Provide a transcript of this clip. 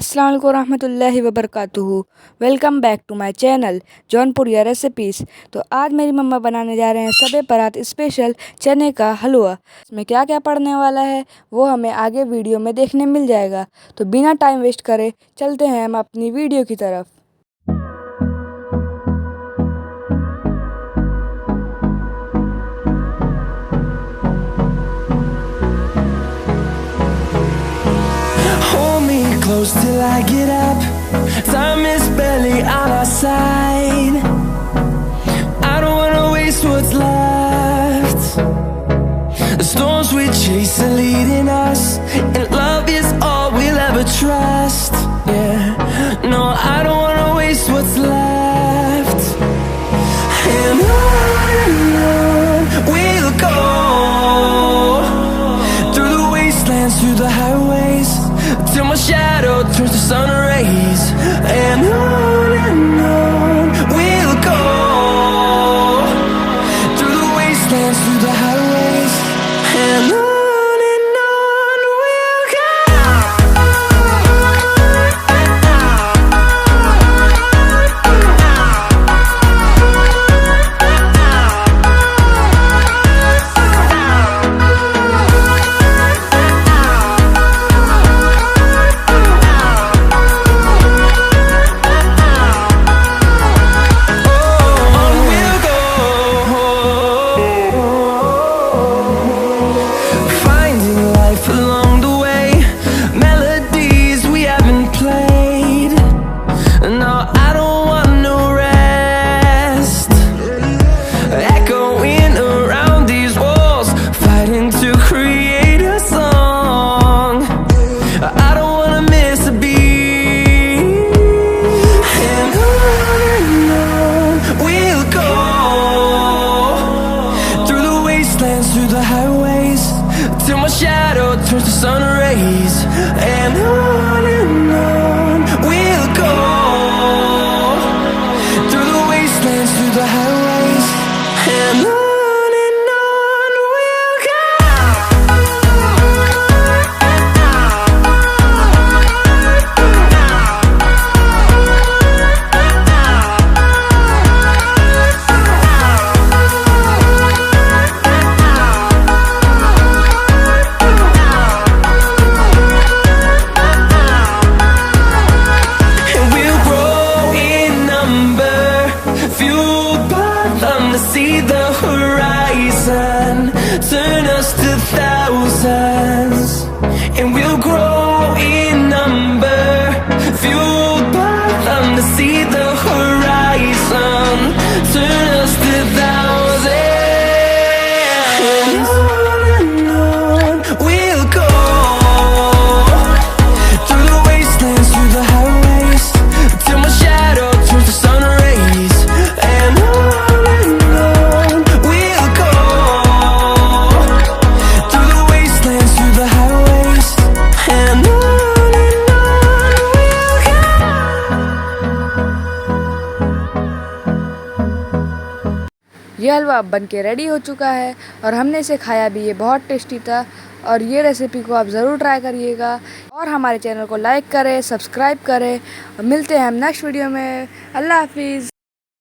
अस्सलाम वालेकुम रहमतुल्लाहि व बरकातुहू। Welcome back to my channel Jaunpuria recipes. तो आज मेरी मम्मा बनाने जा रहे हैं सबे बारात स्पेशल चने का हलवा। इसमें क्या क्या पड़ने वाला है वो हमें आगे वीडियो में देखने मिल जाएगा। तो बिना टाइम वेस्ट करे चलते हैं हम अपनी वीडियो की तरफ। Hold me close till I get up. Time is barely on our side. I don't wanna waste what's left. The storms we chase are leading us, and love is all we'll ever trust. Yeah, no, I don't wanna waste what's left. And on we'll go, through the wastelands, through the highways, till my shadow turns to sun rays. And on we'll go, through the wastelands, through the highways. And on we'll go. Through the highways, till my shadow turns to sun rays. And on we'll go, through the wastelands, through the highways. And on we'll go. See the horizon, turn us to thousands, and we'll grow in number, fueled by them to see the horizon, turn us to thousands. And on we'll go, through the wastelands, through the highways, till my shadow turns to sun rays. And ये हलवा अब बन के ready हो चुका है और हमने इसे खाया भी। ये बहुत टेस्टी था और ये रेसिपी को आप ज़रूर ट्राई करिएगा और हमारे चैनल को लाइक करें, सब्सक्राइब करें। मिलते हैं हम नेक्स्ट वीडियो में। अल्लाह हाफिज़।